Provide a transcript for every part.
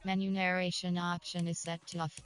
Menu narration option is set to off.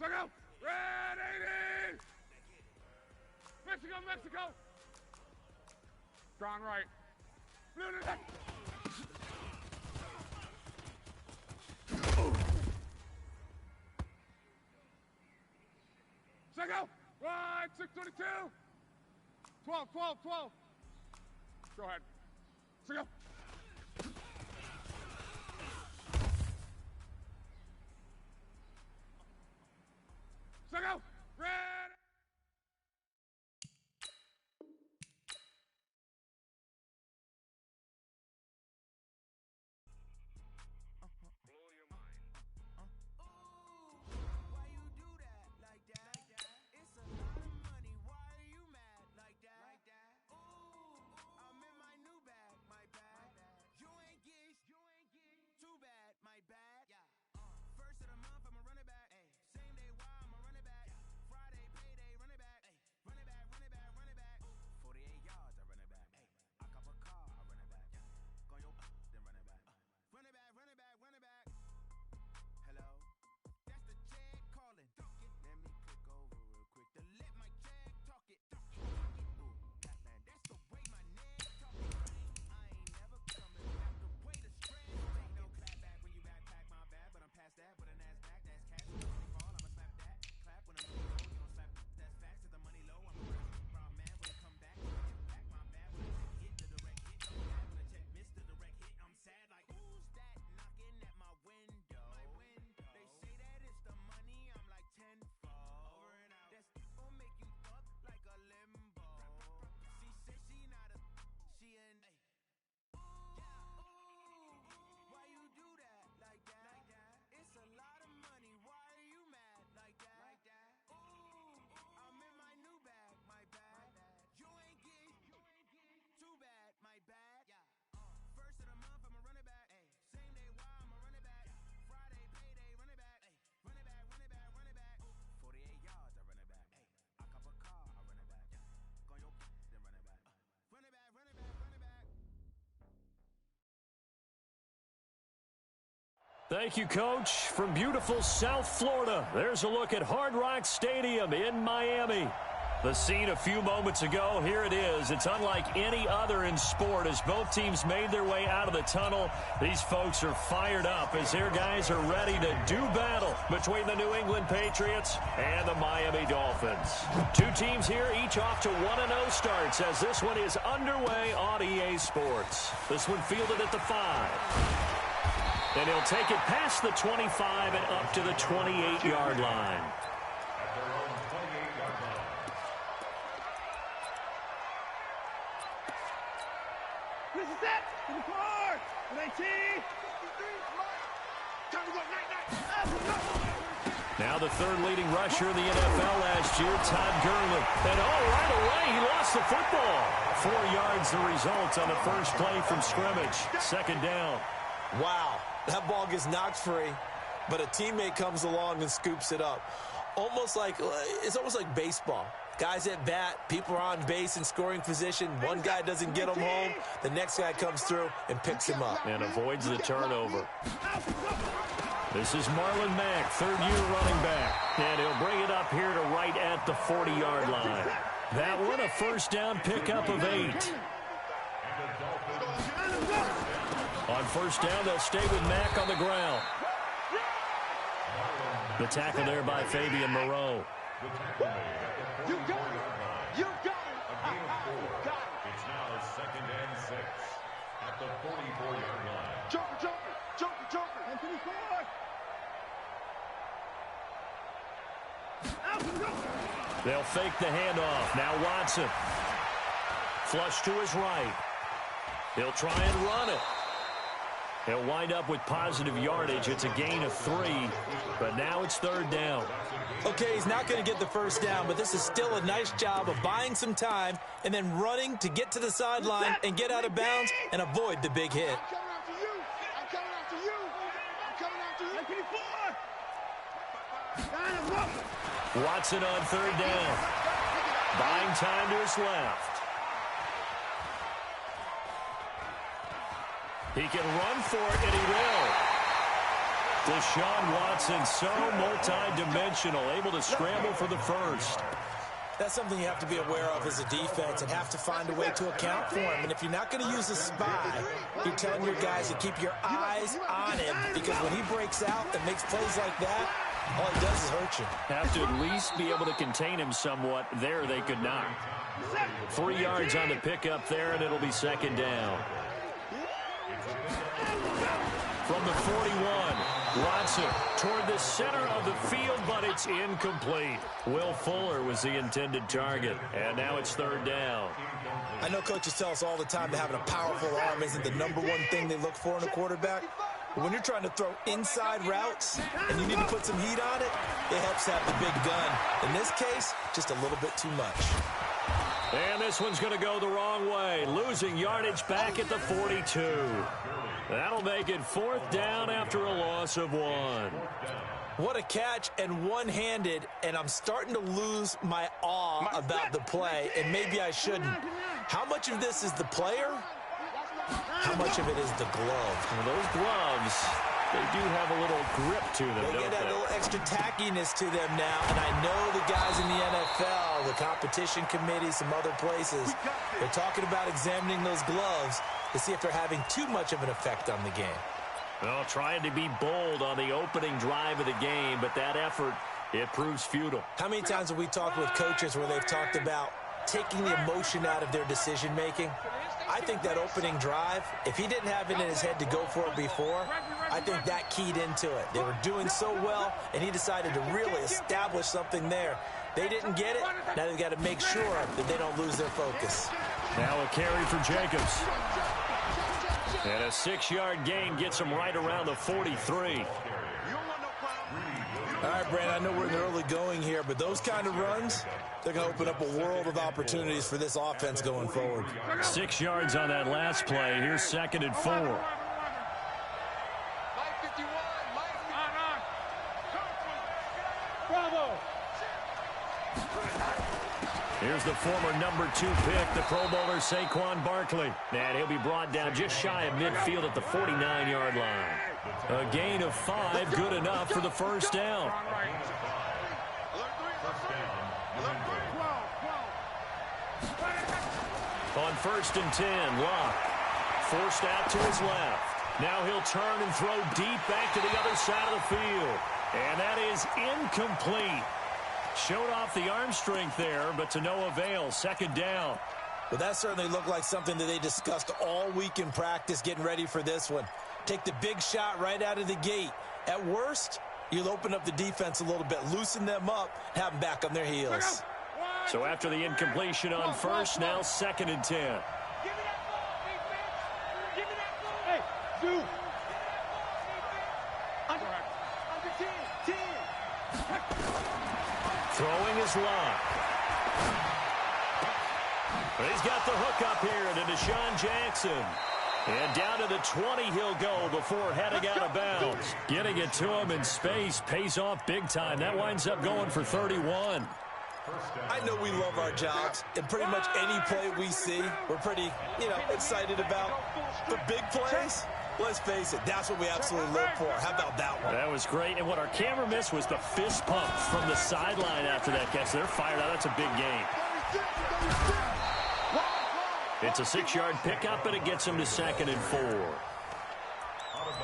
Mexico! Red 80! Mexico, Mexico! Strong right. Blue to the... Mexico! Right, 622! 12, 12, 12. Go ahead. Mexico! Mexico! Red! Thank you, Coach. From beautiful South Florida, there's a look at Hard Rock Stadium in Miami. The scene a few moments ago, here it is. It's unlike any other in sport as both teams made their way out of the tunnel. These folks are fired up as their guys are ready to do battle between the New England Patriots and the Miami Dolphins. Two teams here, each off to 1-0 starts as this one is underway on EA Sports. This one fielded at the 5. And he'll take it past the 25 and up to the 28-yard line. This is it. To the car. 19. Time to go. Now the third leading rusher in the NFL last year, Todd Gurley. And right away, he lost the football. 4 yards the result on the first play from scrimmage. Second down. Wow, that ball gets knocked free, but a teammate comes along and scoops it up. It's almost like baseball. Guys at bat, people are on base in scoring position. One guy doesn't get him home. The next guy comes through and picks him up. And avoids the turnover. This is Marlon Mack, third-year running back. And he'll bring it up here to right at the 40-yard line. That one, a first down pickup of 8. On first down, they'll stay with Mack on the ground. The tackle there by Fabian Moreau. You got it. You got it. It's now 2nd and 6 at the 44-yard line. Joker. Anthony Ford. They'll fake the handoff. Now Watson. Flush to his right. He'll try and run it. He'll wind up with positive yardage. It's a gain of 3, but now it's third down. Okay, he's not going to get the first down, but this is still a nice job of buying some time and then running to get to the sideline and get out of bounds and avoid the big hit. I'm coming after you. Watson on third down. Buying time to his left. He can run for it, and he will. Deshaun Watson, so multi-dimensional, able to scramble for the first. That's something you have to be aware of as a defense and have to find a way to account for him. And if you're not going to use a spy, you're telling your guys to keep your eyes on him, because when he breaks out and makes plays like that, all he does is hurt you. Have to at least be able to contain him somewhat. There they could not. 3 yards on the pickup there, and it'll be second down. From the 41, Watson toward the center of the field, but it's incomplete. Will Fuller was the intended target, and now it's third down. I know coaches tell us all the time that having a powerful arm isn't the #1 thing they look for in a quarterback. But when you're trying to throw inside routes and you need to put some heat on it, it helps to have the big gun. In this case, just a little bit too much. And this one's going to go the wrong way, losing yardage back at the 42. That'll make it fourth down after a loss of 1. What a catch, and one-handed, and I'm starting to lose my awe about the play, and maybe I shouldn't. How much of this is the player? How much of it is the glove? Well, those gloves, they do have a little grip to them, They don't get that they? little extra tackiness to them now, and I know the guys in the NFL, the competition committee, some other places, they're talking about examining those gloves to see if they're having too much of an effect on the game. Well, trying to be bold on the opening drive of the game, but that effort, it proves futile. How many times have we talked with coaches where they've talked about taking the emotion out of their decision-making? I think that opening drive, if he didn't have it in his head to go for it before, I think that keyed into it. They were doing so well, and he decided to really establish something there. They didn't get it. Now they've got to make sure that they don't lose their focus. Now a carry for Jacobs. And a 6-yard gain gets him right around the 43. All right, Brandon, I know we're in the early going here, but those kind of runs, they're going to open up a world of opportunities for this offense going forward. 6 yards on that last play. Here's 2nd and 4. Here's the former number 2 pick, the Pro Bowler Saquon Barkley. And he'll be brought down just shy of midfield at the 49-yard line. A gain of 5, good enough for the first down. On 1st and 10, Locke forced out to his left. Now he'll turn and throw deep back to the other side of the field. And that is incomplete. Showed off the arm strength there, but to no avail. 2nd down. Well, that certainly looked like something that they discussed all week in practice getting ready for this one. Take the big shot right out of the gate. At worst, you'll open up the defense a little bit, loosen them up, have them back on their heels. So after the incompletion on 1st, now 2nd and 10. Hey, Zoo. Throwing his Locke. But he's got the hook up here to Deshaun Jackson. And down to the 20 he'll go before heading out of bounds. Getting it to him in space pays off big time. That winds up going for 31. I know we love our jobs, and pretty much any play we see, we're pretty, excited about. But big plays, let's face it, that's what we absolutely live for. How about that one? That was great, and what our camera missed was the fist pump from the sideline after that catch. They're fired out. That's a big gain. It's a 6-yard pickup, and it gets him to 2nd and 4.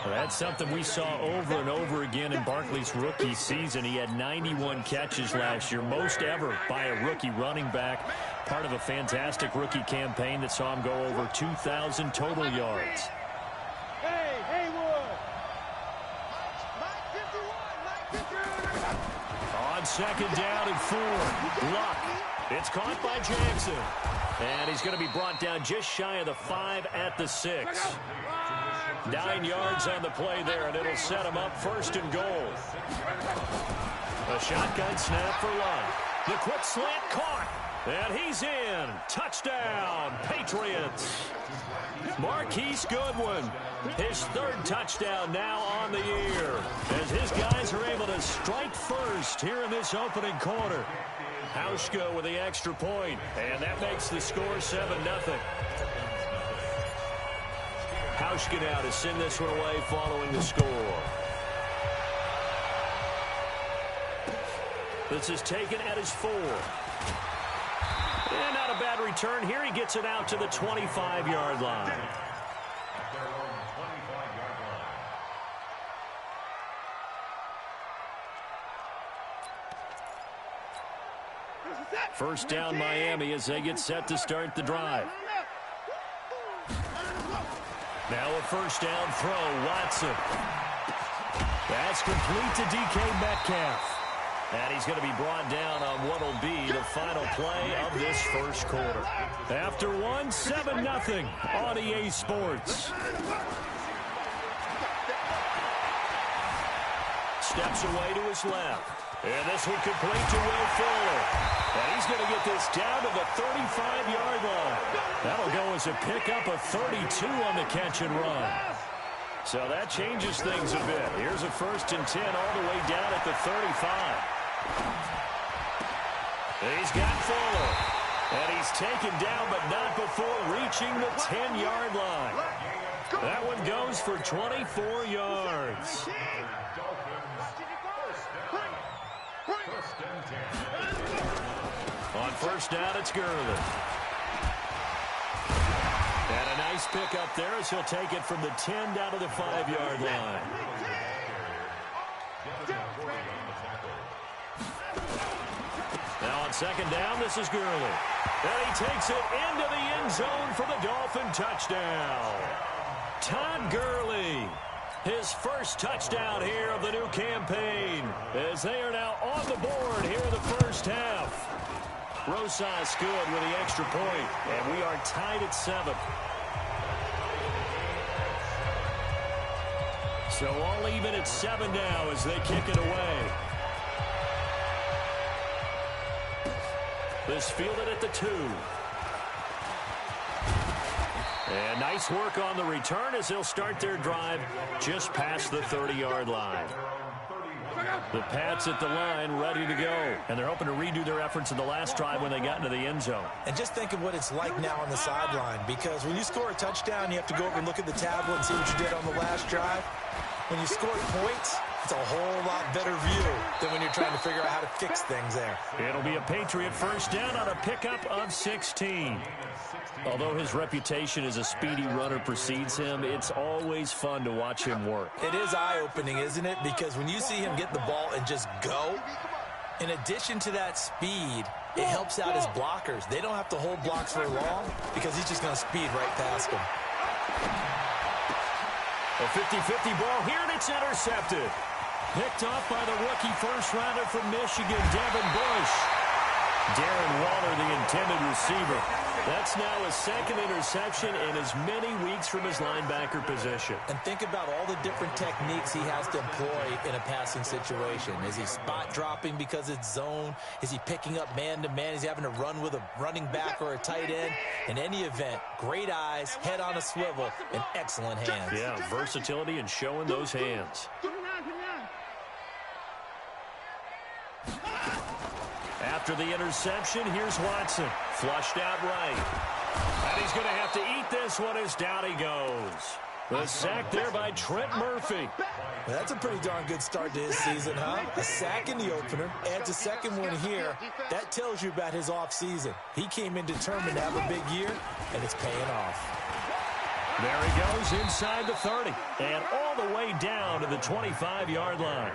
Well, that's something we saw over and over again in Barkley's rookie season. He had 91 catches last year, most ever by a rookie running back. Part of a fantastic rookie campaign that saw him go over 2,000 total yards. Hey, Haywood. On 2nd down and 4, Luck. It's caught by Jackson. And he's going to be brought down just shy of the 5 at the 6. 9 yards on the play there, and it'll set him up 1st and goal. A shotgun snap for Luck. The quick slant caught, and he's in. Touchdown, Patriots. Marquise Goodwin, his 3rd touchdown now on the year, as his guys are able to strike first here in this opening quarter. Hauschka with the extra point, and that makes the score 7-0. Hauschka now to send this one away following the score. This is taken at his 4. And not a bad return here. He gets it out to the 25-yard line. First down Miami as they get set to start the drive. Now a 1st down throw, Watson. That's complete to DK Metcalf. And he's going to be brought down on what will be the final play of this 1st quarter. After 7-0 on EA Sports. Steps away to his left. And this one complete to Will Fuller. And he's going to get this down to the 35-yard line. That'll go as a pickup of 32 on the catch and run. So that changes things a bit. Here's a 1st and 10 all the way down at the 35. He's got Fuller. And he's taken down, but not before reaching the 10-yard line. That one goes for 24 yards. On 1st down, it's Gurley. And a nice pick up there as he'll take it from the 10 down to the 5-yard line. Now on 2nd down, this is Gurley. And he takes it into the end zone for the Dolphin touchdown. Todd Gurley, his 1st touchdown here of the new campaign, as they are now on the board here in the 1st half. Rosas good with the extra point, and we are tied at 7. So all even at 7 now as they kick it away. This fielded at the 2. And nice work on the return as they'll start their drive just past the 30-yard line. The Pats at the line, ready to go. And they're hoping to redo their efforts in the last drive when they got into the end zone. And just think of what it's like now on the sideline, because when you score a touchdown, you have to go over and look at the tablet and see what you did on the last drive. When you score points, it's a whole lot better view than when you're trying to figure out how to fix things there. It'll be a Patriot first down on a pickup of 16. Although his reputation as a speedy runner precedes him, it's always fun to watch him work. It is eye-opening, isn't it? Because when you see him get the ball and just go, in addition to that speed, it helps out his blockers. They don't have to hold blocks for long because he's just going to speed right past them. A 50-50 ball here, and it's intercepted. Picked off by the rookie first-rounder from Michigan, Devin Bush. Darren Waller, the intended receiver. That's now his second interception in as many weeks from his linebacker position. And think about all the different techniques he has to employ in a passing situation. Is he spot dropping because it's zone? Is he picking up man-to-man? Is he having to run with a running back or a tight end? In any event, great eyes, head on a swivel, and excellent hands. Yeah, versatility and showing those hands. After the interception, here's Watson. Flushed out right. And he's going to have to eat this one as down he goes. The sack there by Trent Murphy. That's a pretty darn good start to his season, huh? A sack in the opener, adds a second one here. That tells you about his offseason. He came in determined to have a big year, and it's paying off. There he goes inside the 30 and all the way down to the 25-yard line.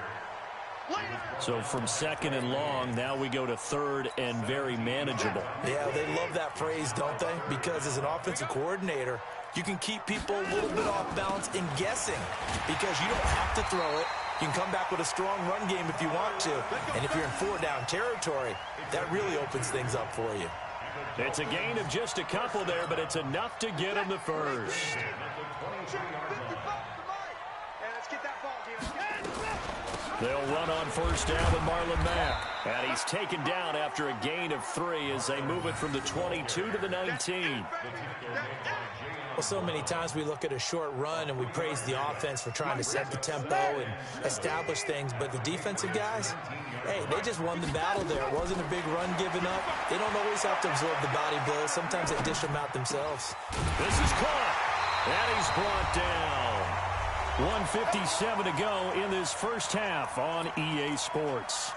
So from second and long, now we go to third and very manageable. Yeah, they love that phrase, don't they? Because as an offensive coordinator, you can keep people a little bit off balance in guessing because you don't have to throw it. You can come back with a strong run game if you want to. And if you're in four-down territory, that really opens things up for you. It's a gain of just a couple there, but it's enough to get him the first. They'll run on first down with Marlon Mack. And he's taken down after a gain of 3 as they move it from the 22 to the 19. Well, so many times we look at a short run and we praise the offense for trying to set the tempo and establish things. But the defensive guys, hey, they just won the battle there. It wasn't a big run given up. They don't always have to absorb the body blows. Sometimes they dish them out themselves. This is caught. And he's brought down. 1:57 to go in this first half on EA Sports.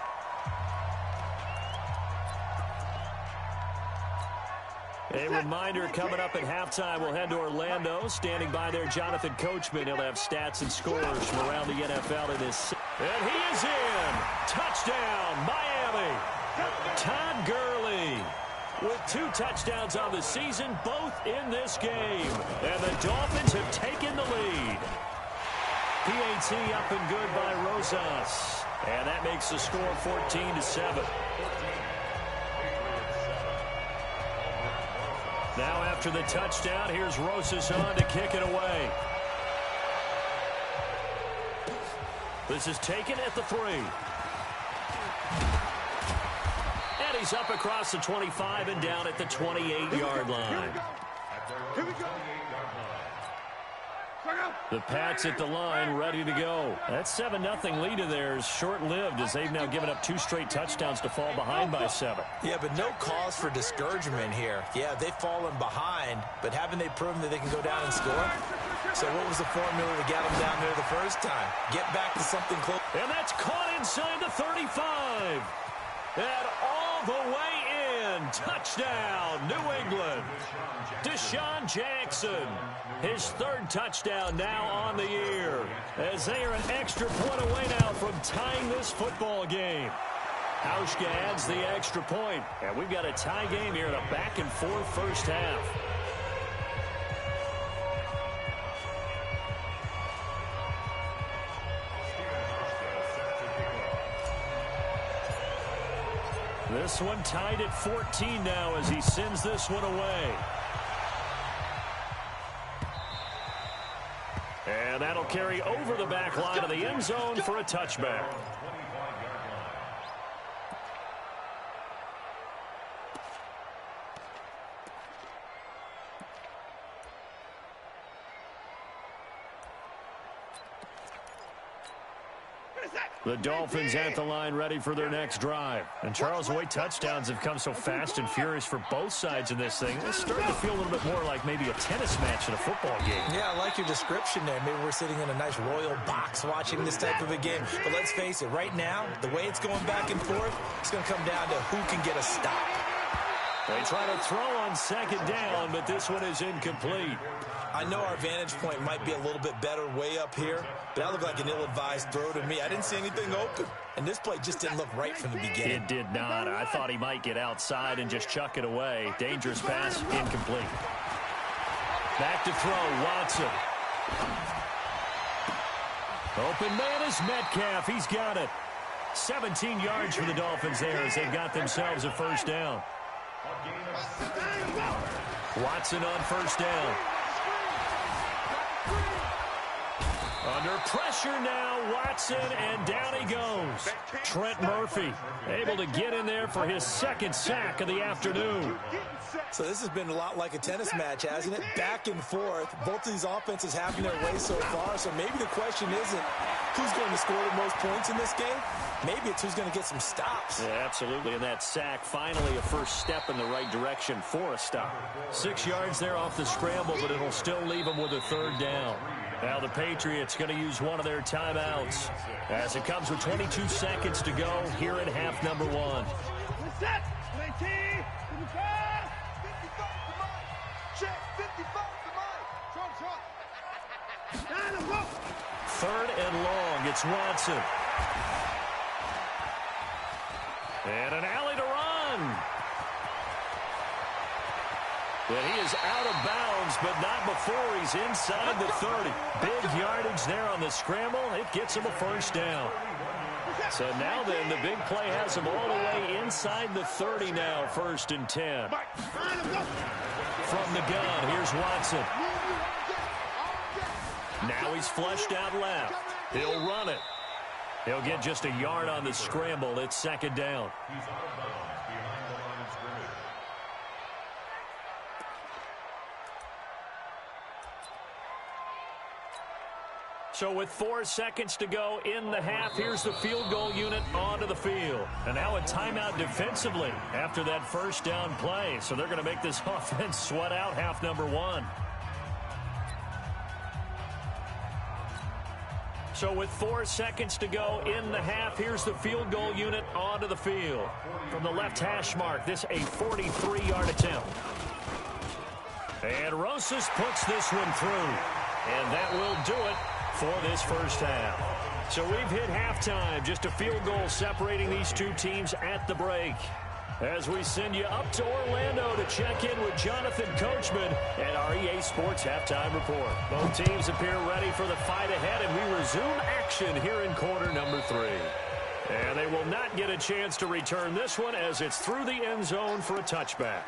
A reminder, coming up at halftime, we'll head to Orlando. Standing by there, Jonathan Coachman. He'll have stats and scores from around the NFL in this. And he is in. Touchdown, Miami. Todd Gurley with 2 touchdowns on the season, both in this game. And the Dolphins have taken the lead. PAT up and good by Rosas. And that makes the score 14-7. Now after the touchdown, here's Rosas on to kick it away. This is taken at the 3. And he's up across the 25 and down at the 28-yard line. Here we go. The Pats at the line, ready to go. That 7-0 lead of theirs short-lived as they've now given up 2 straight touchdowns to fall behind by 7. Yeah, but no cause for discouragement here. Yeah, they've fallen behind, but haven't they proven that they can go down and score? So what was the formula to get them down there the first time? Get back to something close. And that's caught inside the 35. And all the way in. Touchdown, New England. Deshaun Jackson. His 3rd touchdown now on the year. As they are an extra point away now from tying this football game. Hauschka adds the extra point. And we've got a tie game here in a back-and-forth first half. This one tied at 14 now as he sends this one away. And that'll carry over the back line of the end zone for a touchback. The Dolphins at the line ready for their next drive. And Charles, the way touchdowns have come so fast and furious for both sides in this thing, it's starting to feel a little bit more like maybe a tennis match in a football game. Yeah, I like your description there. Maybe we're sitting in a nice royal box watching this type of a game. But let's face it, right now, the way it's going back and forth, it's going to come down to who can get a stop. They try to throw on second down, but this one is incomplete. I know our vantage point might be a little bit better way up here, but that looked like an ill-advised throw to me. I didn't see anything open, and this play just didn't look right from the beginning. It did not. I thought he might get outside and just chuck it away. Dangerous pass, incomplete. Back to throw, Watson. Open man is Metcalf. He's got it. 17 yards for the Dolphins there as they've got themselves a first down. Watson on first down. Under pressure now, Watson, and down he goes. Trent Murphy able to get in there for his second sack of the afternoon. So this has been a lot like a tennis match, hasn't it? Back and forth. Both of these offenses having their way so far. So maybe the question isn't who's going to score the most points in this game. Maybe it's who's going to get some stops. Yeah, absolutely. And that sack, finally a first step in the right direction for a stop. 6 yards there off the scramble, but it'll still leave them with a third down. Now the Patriots going to use one of their timeouts as it comes with 22 seconds to go here in half number one. Third and long, it's Watson. And an alley to run. And he is out of bounds, but not before he's inside the 30. Big yardage there on the scramble. It gets him a first down. So now then, the big play has him all the way inside the 30 now, 1st and 10. From the gun, here's Watson. Now he's flushed out left. He'll run it. He'll get just a yard on the scramble. It's second down. He's out of bounds behind the line of scrimmage. So with 4 seconds to go in the half, here's the field goal unit onto the field. And now a timeout defensively after that first down play. So they're going to make this offense sweat out half number one. So with 4 seconds to go in the half, here's the field goal unit onto the field. From the left hash mark, this a 43-yard attempt. And Rosas puts this one through. And that will do it for this first half. So we've hit halftime, just a field goal separating these two teams at the break. As we send you up to Orlando to check in with Jonathan Coachman and our EA Sports Halftime Report. Both teams appear ready for the fight ahead, and we resume action here in quarter number 3. And they will not get a chance to return this one as it's through the end zone for a touchback.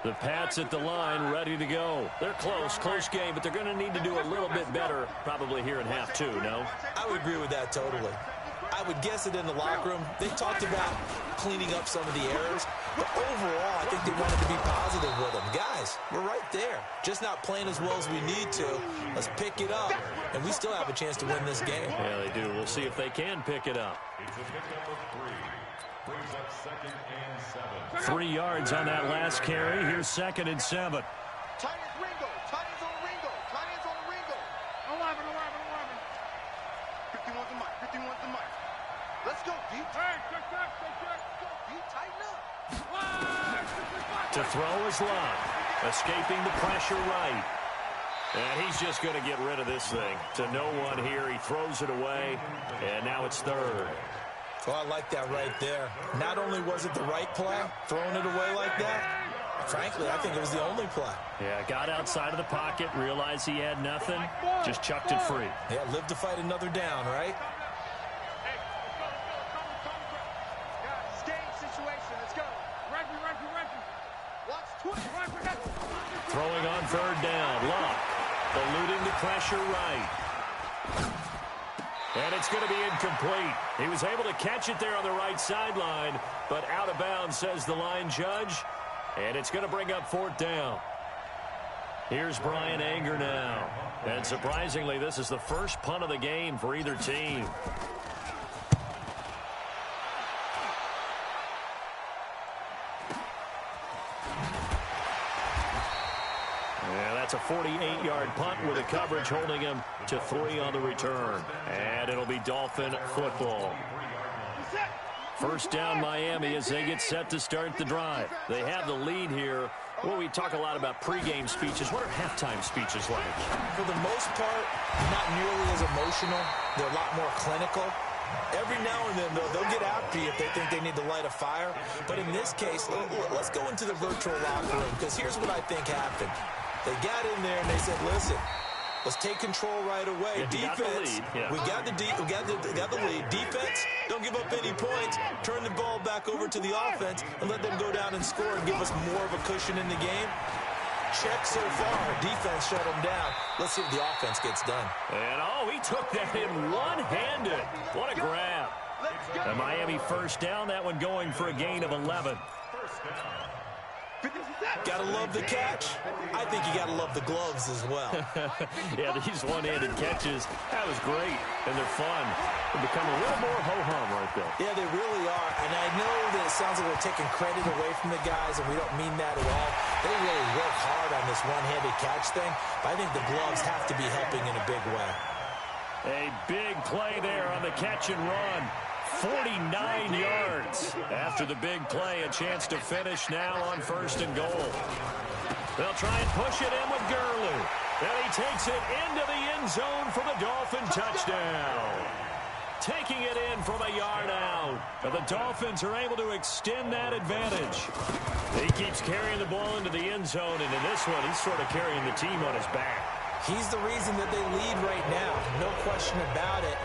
The Pats at the line, ready to go. They're close game, but they're going to need to do a little bit better probably here in half 2, no? I would agree with that totally. I would guess it in the locker room. They talked about cleaning up some of the errors, but overall, I think they wanted to be positive with them. Guys, we're right there. Just not playing as well as we need to. Let's pick it up, and we still have a chance to win this game. Yeah, they do. We'll see if they can pick it up. It's a pickup of 3. Brings up 2nd and 7. 3 yards on that last carry. Here's 2nd and 7. Tight ends Ringo. Tight ends on Ringo. Tight ends on Ringo. 11. 51's the mic. 51's the mic. Let's go, D. Hey, check. Go, D. Tighten up. To throw is Love. Escaping the pressure right. And he's just going to get rid of this thing. To no one here. He throws it away. And now it's 3rd. Well, I like that right there. Not only was it the right play, throwing it away like that, frankly, I think it was the only play. Yeah, got outside of the pocket, realized he had nothing, just chucked it free. Yeah, live to fight another down, right? Throwing on 3rd down, Luck, eluding the pressure right. And it's going to be incomplete. He was able to catch it there on the right sideline, but out of bounds, says the line judge. And it's going to bring up 4th down. Here's Brian Anger now. And surprisingly, this is the first punt of the game for either team. That's a 48-yard punt with a coverage holding him to 3 on the return. And it'll be Dolphin football. 1st down Miami as they get set to start the drive. They have the lead here. Well, we talk a lot about pregame speeches. What are halftime speeches like? For the most part, not nearly as emotional. They're a lot more clinical. Every now and then, though, they'll get after you if they think they need to light a fire. But in this case, let's go into the virtual locker room, because here's what I think happened. They got in there and they said, listen, let's take control right away. Defense, we got the lead. Defense, don't give up any points. Turn the ball back over to the offense and let them go down and score and give us more of a cushion in the game. Check so far. Defense shut them down. Let's see if the offense gets done. And, he took that in one-handed. What a grab. The Miami 1st down, that one going for a gain of 11. Gotta love the catch. I think you gotta love the gloves as well. Yeah, these one-handed catches, that was great, and they're fun. They become a little more ho-hum right there. Yeah, they really are, and I know that it sounds like we're taking credit away from the guys, and we don't mean that at all. They really work hard on this one-handed catch thing, but I think the gloves have to be helping in a big way. A big play there on the catch and run. 49 yards. After the big play, a chance to finish now on 1st and goal. They'll try and push it in with Gurley. And he takes it into the end zone for the Dolphin touchdown. Taking it in from a yard out. And the Dolphins are able to extend that advantage. He keeps carrying the ball into the end zone, and in this one, he's sort of carrying the team on his back. He's the reason that they lead right now. No question about it.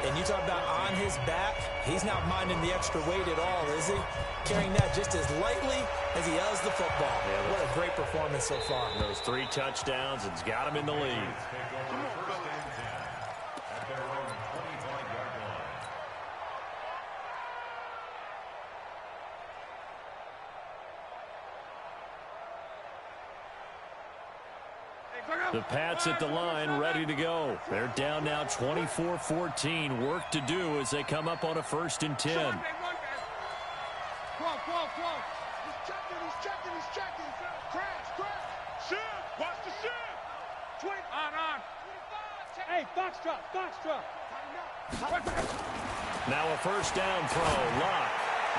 And you talk about on his back, he's not minding the extra weight at all, is he? Carrying that just as lightly as he does the football. Yeah, what a great performance so far. Those 3 touchdowns, it's got him in the lead. The Pats at the line, ready to go. They're down now 24-14. Work to do as they come up on a 1st and 10. He's checking. Crash. Shift. Watch the shift. On. Hey, Foxtrot. Now a 1st down throw. Lock.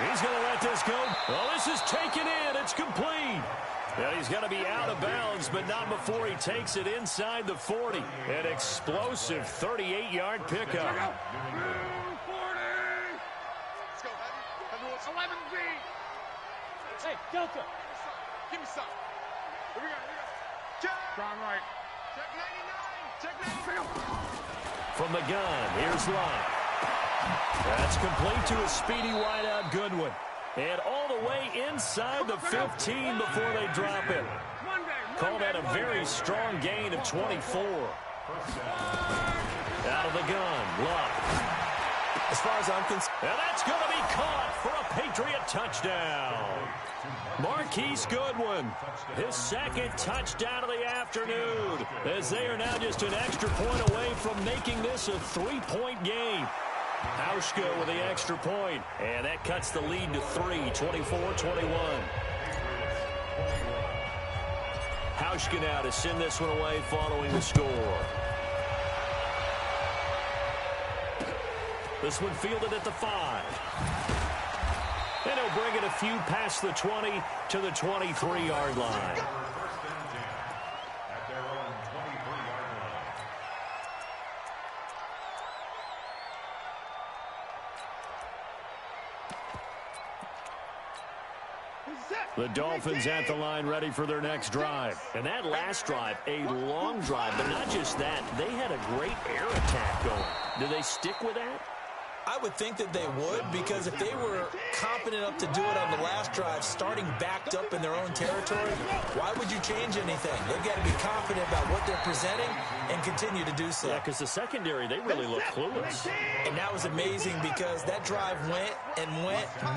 He's going to let this go. Well, this is taken in. It's complete. And he's going to be out of bounds, but not before he takes it inside the 40. An explosive 38-yard pickup. 40. Let's go, baby. 11B. Hey, Delta. Give me some. Here we go. Check. Strong right. Check 99. From the gun, here's Locke. That's complete to a speedy wideout Goodwin. And all the way inside the 15 before they drop it. Call that a very strong gain of 24. Out of the gun, Love. As far as I'm concerned. And that's going to be caught for a Patriot touchdown. Marquise Goodwin, his 2nd touchdown of the afternoon, as they are now just an extra point away from making this a 3-point game. Hauschka with the extra point, and that cuts the lead to 3, 24-21. Hauschka now to send this one away following the score. This one fielded at the 5. And he'll bring it a few past the 20 to the 23-yard line. The Dolphins at the line ready for their next drive. And that last drive, a long drive, but not just that. They had a great air attack going. Do they stick with that? I would think that they would, because if they were competent enough to do it on the last drive, starting backed up in their own territory, why would you change anything? They've got to be confident about what they're presenting and continue to do so. Yeah, because the secondary, they really look clueless. And that was amazing because that drive went,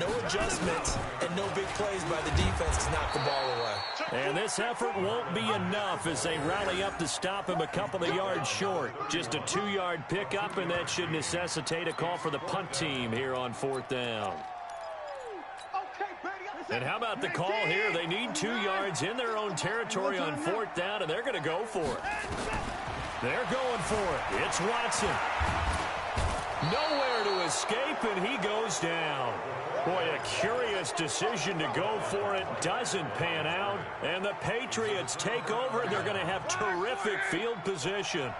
no adjustments, and no big plays by the defense to knock the ball away. And this effort won't be enough as they rally up to stop him a couple of yards short. Just a 2-yard pickup, and that should necessitate a call for the punt team here on 4th down. And how about the call here? They need 2 yards in their own territory on 4th down, and they're going to go for it. They're going for it. It's Watson. Nowhere to escape, and he goes down. Boy, a curious decision to go for it. Doesn't pan out, and the Patriots take over. They're going to have terrific field position.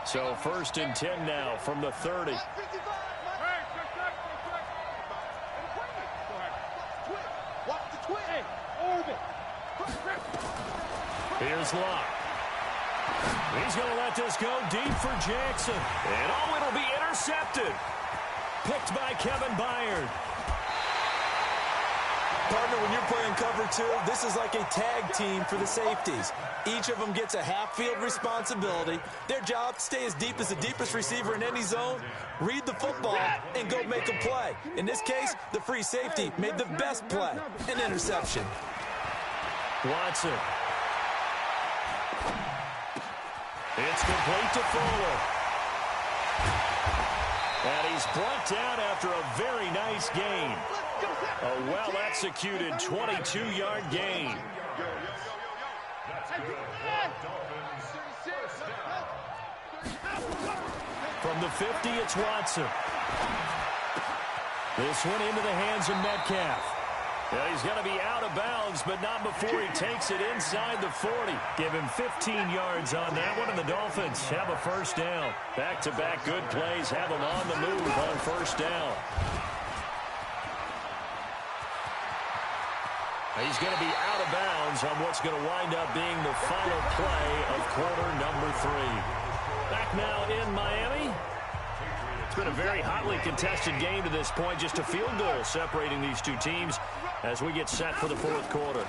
So 1st and 10 now from the 30. Here's Locke. He's going to let this go deep for Jackson. And it'll be intercepted. Picked by Kevin Byard. Partner, when you're playing cover 2, this is like a tag team for the safeties. Each of them gets a half-field responsibility. Their job, stay as deep as the deepest receiver in any zone, read the football, and go make a play. In this case, the free safety made the best play, an interception. Watson. It's complete to Fuller. And he's brought down after a very nice gain. A well-executed 22-yard gain. From the 50, it's Watson. This one into the hands of Metcalf. Yeah, he's going to be out of bounds, but not before he takes it inside the 40. Give him 15 yards on that one, and the Dolphins have a 1st down. Back-to-back good plays have them on the move on 1st down. He's going to be out of bounds on what's going to wind up being the final play of quarter number 3. Back now in Miami. It's been a very hotly contested game to this point. Just a field goal separating these two teams as we get set for the 4th quarter.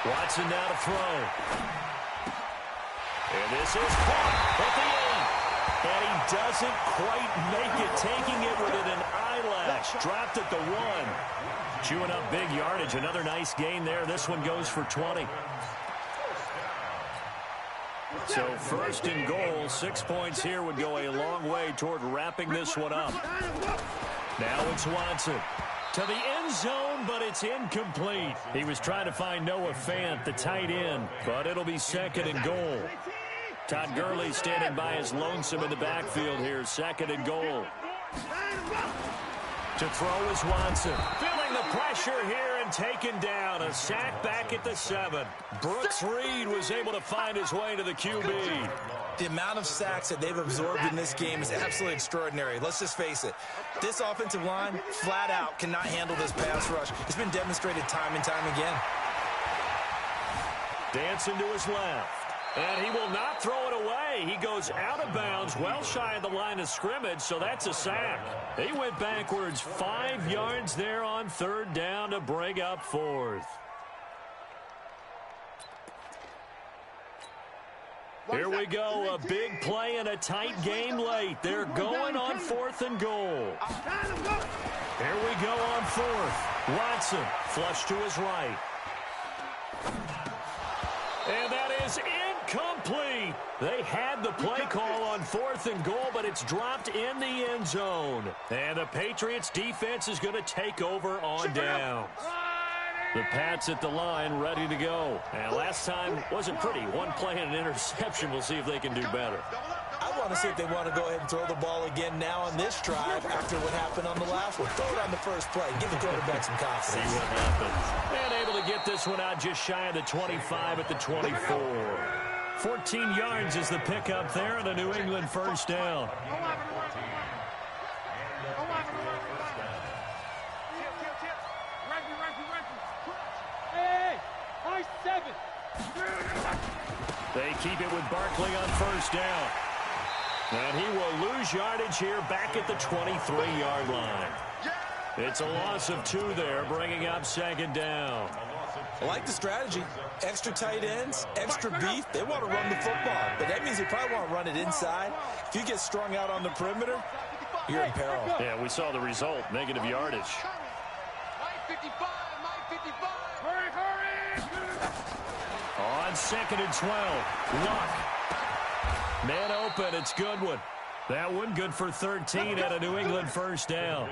Watson now to throw. And this is caught at the 8. And he doesn't quite make it, taking it within an eyelash. Dropped at the 1. Chewing up big yardage. Another nice gain there. This one goes for 20. So 1st and goal, 6 points here would go a long way toward wrapping this one up. Now it's Watson. To the end zone, but it's incomplete. He was trying to find Noah Fant, the tight end, but it'll be 2nd and goal. Todd Gurley standing by his lonesome in the backfield here. 2nd and goal. To throw is Watson. Feeling the pressure here and taken down. A sack back at the 7. Brooks Reed was able to find his way to the QB. The amount of sacks that they've absorbed in this game is absolutely extraordinary. Let's just face it. This offensive line, flat out, cannot handle this pass rush. It's been demonstrated time and time again. Dancing to his left. And he will not throw it away. He goes out of bounds, well shy of the line of scrimmage, so that's a sack. He went backwards 5 yards there on 3rd down to bring up 4th. Here we go, a big play and a tight game late. They're going on 4th and goal. Here we go on 4th. Watson, flush to his right. And that is incomplete. They had the play call on 4th and goal, but it's dropped in the end zone. And the Patriots defense is going to take over on downs. The Pats at the line, ready to go. And last time wasn't pretty. One play and an interception. We'll see if they can do better. I want to see if they want to go ahead and throw the ball again now on this drive after what happened on the last one. Throw it on the first play. Give the quarterback some confidence. See what happens. And able to get this one out just shy of the 25 at the 24. 14 yards is the pickup there and a New England 1st down. They keep it with Barkley on 1st down. And he will lose yardage here back at the 23-yard line. It's a loss of 2 there, bringing up 2nd down. I like the strategy. Extra tight ends, extra beef. They want to run the football, but that means they probably want to run it inside. If you get strung out on the perimeter, you're in peril. Yeah, we saw the result, negative yardage. Hurry, hurry! On 2nd and 12, Luck. Man open, it's Goodwin. That one good for 13 at a New England first down.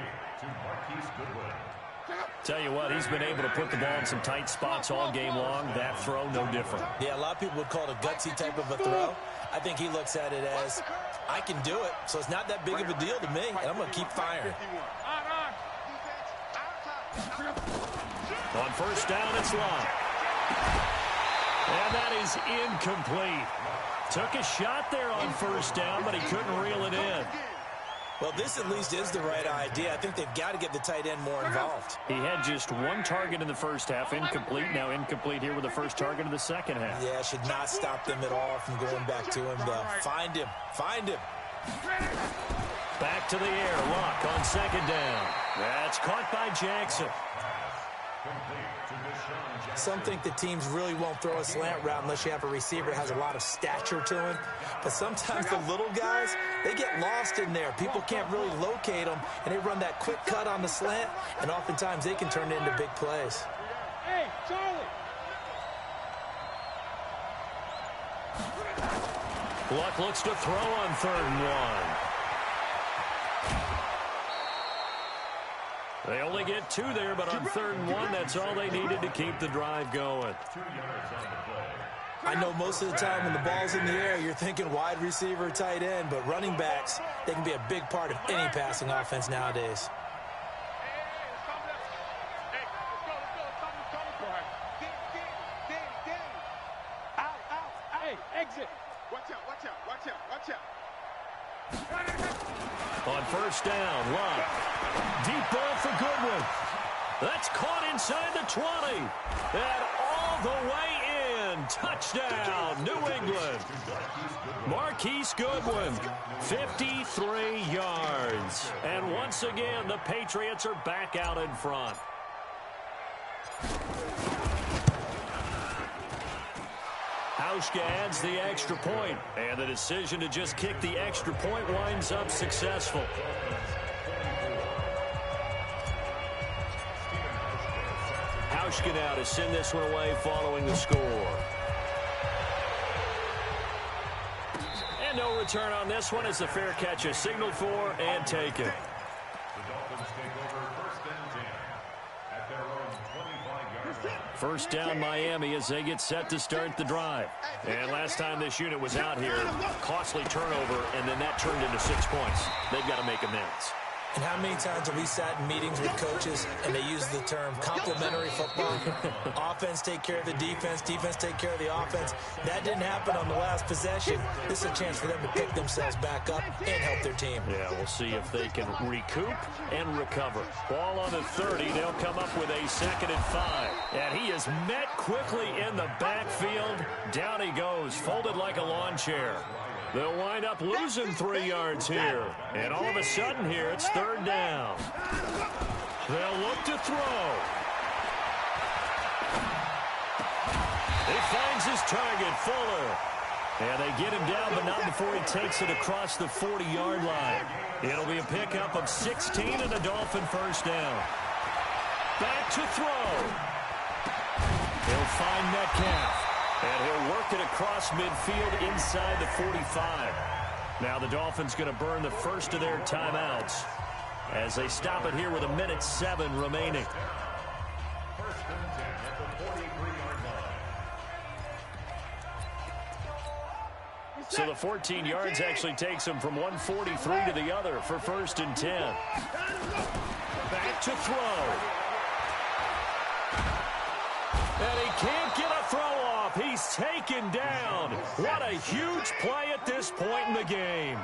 Tell you what, he's been able to put the ball in some tight spots all game long. That throw, no different. Yeah, a lot of people would call it a gutsy type of a throw. I think he looks at it as, I can do it, so it's not that big of a deal to me, and I'm going to keep firing. On first down, it's Luck. And that is incomplete. Took a shot there on first down, but he couldn't reel it in. Well, this at least is the right idea. I think they've got to get the tight end more involved. He had just one target in the first half, incomplete. Now incomplete here with the first target of the second half. Yeah, should not stop them at all from going back to him. Find him. Find him. Back to the air. Luck on second down. That's caught by Jackson. Some think the teams really won't throw a slant route unless you have a receiver that has a lot of stature to him. But sometimes the little guys, they get lost in there. People can't really locate them, and they run that quick cut on the slant, and oftentimes they can turn it into big plays. Hey, Charlie! Luck looks to throw on 3rd and 1. They only get 2 there, but on 3rd and 1, that's all they needed to keep the drive going. I know most of the time when the ball's in the air, you're thinking wide receiver, tight end, but running backs, they can be a big part of any passing offense nowadays. Hey, exit! Watch out, watch out, watch out, watch out! On first down, Luck. Deep ball for Goodwin. That's caught inside the 20. And all the way in. Touchdown, New England. Marquise Goodwin, 53 yards. And once again, the Patriots are back out in front. Hauschka adds the extra point, and the decision to just kick the extra point winds up successful. Hauschka now to send this one away following the score. And no return on this one as the fair catch is signaled for and taken. The Dolphins take over 1st and 10 at their own 25-yard line. First down Miami as they get set to start the drive. And last time this unit was out here, costly turnover, and then that turned into 6 points. They've got to make amends. And how many times have we sat in meetings with coaches and they use the term complementary football? Offense take care of the defense, defense take care of the offense. That didn't happen on the last possession. This is a chance for them to pick themselves back up and help their team. Yeah, we'll see if they can recoup and recover. Ball on the 30. They'll come up with a 2nd and 5. And he is met quickly in the backfield. Down he goes, folded like a lawn chair. They'll wind up losing 3 yards here. And all of a sudden here, it's 3rd down. They'll look to throw. He finds his target, Fuller. And they get him down, but not before he takes it across the 40-yard line. It'll be a pickup of 16 and a Dolphin first down. Back to throw. He'll find Metcalf. And he'll work it across midfield inside the 45. Now the Dolphins going to burn the first of their timeouts as they stop it here with 1:07 remaining. 1st and 10 at the 43-yard line. So the 14 yards actually takes them from 143 to the other for 1st and 10. Back to throw. And he can't get a throw off. He's taken down. What a huge play at this point in the game.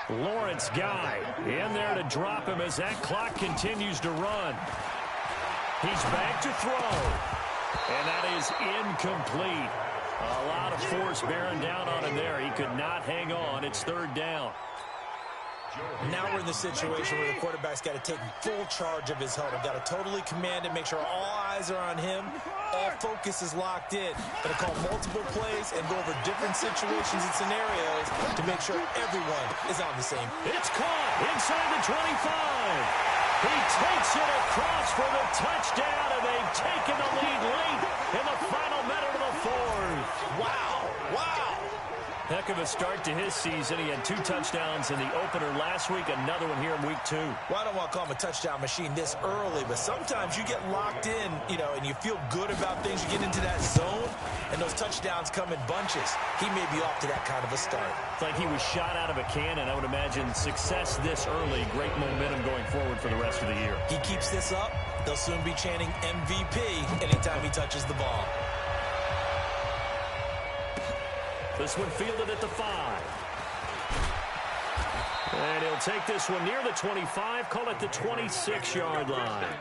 Lawrence Guy in there to drop him as that clock continues to run. He's back to throw. And that is incomplete. A lot of force bearing down on him there. He could not hang on. It's 3rd down. Now we're in the situation where the quarterback's got to take full charge of his helmet. Got to totally command it, make sure all eyes are on him. All focus is locked in. Got to call multiple plays and go over different situations and scenarios to make sure everyone is on the same. It's caught inside the 25. He takes it across for the touchdown, and they've taken the a start to his season. He had 2 touchdowns in the opener last week, another one here in week 2. Well, I don't want to call him a touchdown machine this early, but sometimes you get locked in, and you feel good about things. You get into that zone, and those touchdowns come in bunches. He may be off to that kind of a start. It's like he was shot out of a cannon. I would imagine success this early, great momentum going forward for the rest of the year. He keeps this up, they'll soon be chanting MVP anytime he touches the ball. This one fielded at the 5. And he'll take this one near the 25, call it the 26-yard line. At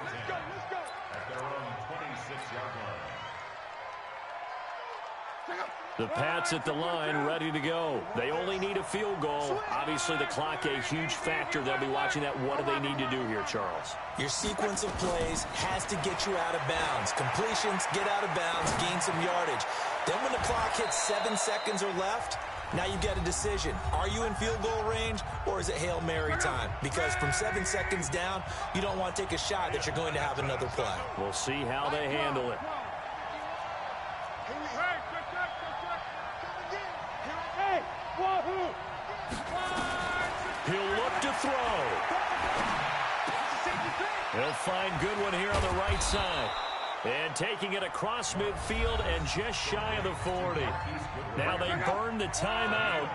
their own 26-yard line. The Pats at the line, ready to go. They only need a field goal. Obviously, the clock a huge factor. They'll be watching that. What do they need to do here, Charles? Your sequence of plays has to get you out of bounds. Completions, get out of bounds, gain some yardage. Then when the clock hits 7 seconds or left, now you get a decision. Are you in field goal range, or is it Hail Mary time? Because from 7 seconds down, you don't want to take a shot that you're going to have another play. We'll see how they handle it. He'll look to throw. He'll find good one here on the right side. And taking it across midfield and just shy of the 40. Now they burn the timeout.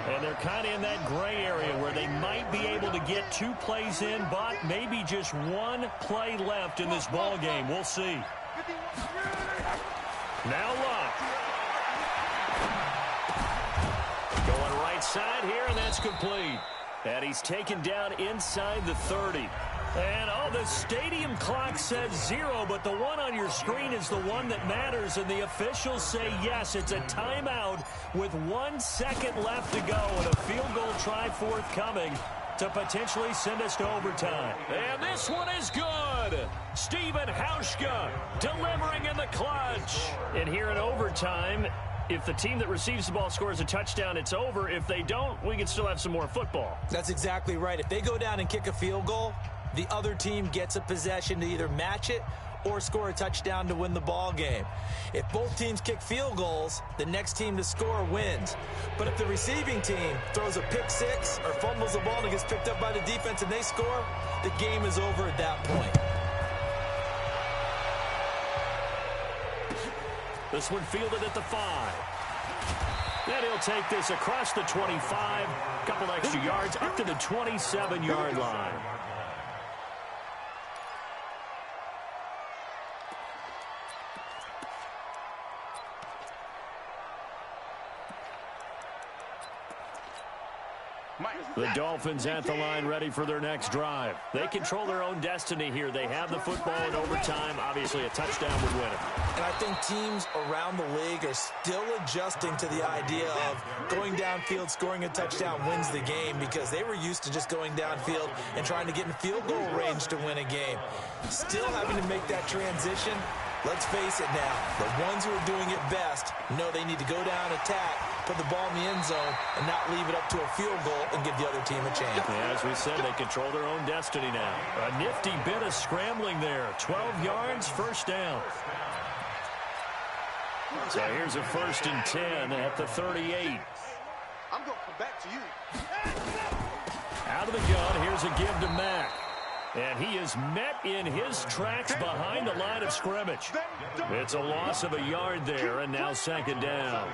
And they're kind of in that gray area where they might be able to get 2 plays in, but maybe just 1 play left in this ball game. We'll see. Now Luck. Going right side here, and that's complete. And he's taken down inside the 30. And, the stadium clock says 0, but the one on your screen is the one that matters, and the officials say yes, it's a timeout with 1 second left to go, and a field goal try forthcoming to potentially send us to overtime. And this one is good. Steven Hauschka delivering in the clutch. And here in overtime, if the team that receives the ball scores a touchdown, it's over. If they don't, we can still have some more football. That's exactly right. If they go down and kick a field goal, the other team gets a possession to either match it or score a touchdown to win the ball game. If both teams kick field goals, the next team to score wins. But if the receiving team throws a pick 6 or fumbles the ball and it gets picked up by the defense and they score, the game is over at that point. This one fielded at the 5. Then he'll take this across the 25, a couple extra yards up to the 27-yard line. The Dolphins at the line ready for their next drive. They control their own destiny here. They have the football in overtime. Obviously, a touchdown would win it. And I think teams around the league are still adjusting to the idea of going downfield, scoring a touchdown wins the game, because they were used to just going downfield and trying to get in field goal range to win a game. Still having to make that transition. Let's face it now, the ones who are doing it best know they need to go down, attack, put the ball in the end zone, and not leave it up to a field goal and give the other team a chance. Yeah, as we said, they control their own destiny now. A nifty bit of scrambling there. 12 yards, first down. So here's a 1st and 10 at the 38. I'm going to come back to you. Out of the gun, here's a give to Mack. And he is met in his tracks behind the line of scrimmage. It's a loss of a yard there, and now 2nd down.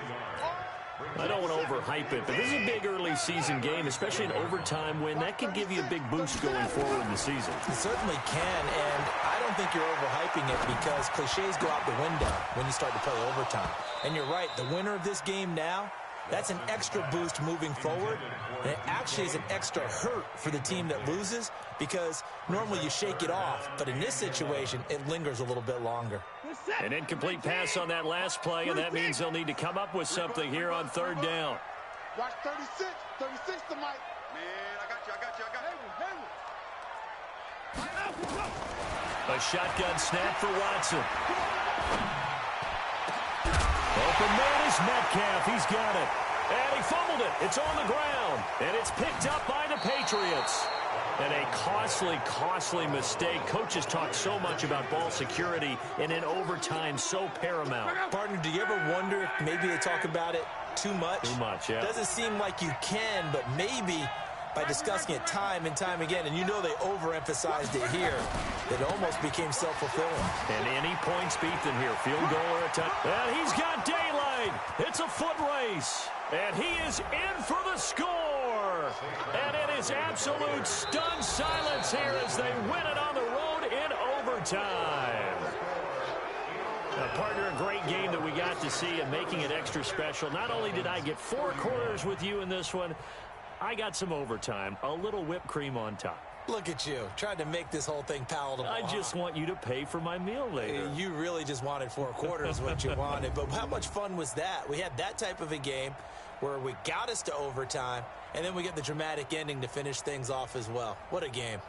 I don't want to overhype it, but this is a big early season game, especially an overtime win. That can give you a big boost going forward in the season. It certainly can, and I don't think you're overhyping it, because cliches go out the window when you start to play overtime. And you're right, the winner of this game now, that's an extra boost moving forward, and it actually is an extra hurt for the team that loses, because normally you shake it off, but in this situation, it lingers a little bit longer. An incomplete pass on that last play, and that means they'll need to come up with something here on 3rd down. Watch 36 to Mike. Man, I got you. A shotgun snap for Watson. Open man is Metcalf. He's got it. And he fumbled it. It's on the ground. And it's picked up by the Patriots. And a costly, costly mistake. Coaches talk so much about ball security, and in overtime, so paramount. Partner, do you ever wonder if maybe they talk about it too much? Too much, yeah. Doesn't seem like you can, but maybe by discussing it time and time again, and you know they overemphasized it here, it almost became self-fulfilling. And any points beat than here. Field goal or a touch. And he's got daylight. It's a foot race. And he is in for the score. And it is absolute stunned silence here as they win it on the road in overtime. Now, partner, a great game that we got to see and making it extra special. Not only did I get 4 quarters with you in this one, I got some overtime, a little whipped cream on top. Look at you, trying to make this whole thing palatable. I just want you to pay for my meal later. You really just wanted 4 quarters what you wanted. But how much fun was that? We had that type of a game where we got us to overtime, and then we get the dramatic ending to finish things off as well. What a game.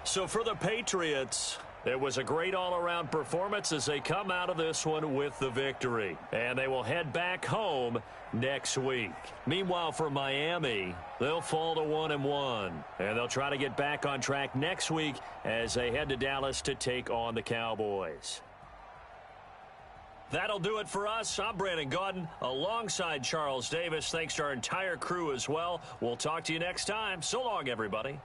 So for the Patriots, it was a great all-around performance as they come out of this one with the victory. And they will head back home next week. Meanwhile, for Miami, they'll fall to 1-1. And they'll try to get back on track next week as they head to Dallas to take on the Cowboys. That'll do it for us. I'm Brandon Gaudin alongside Charles Davis. Thanks to our entire crew as well. We'll talk to you next time. So long, everybody.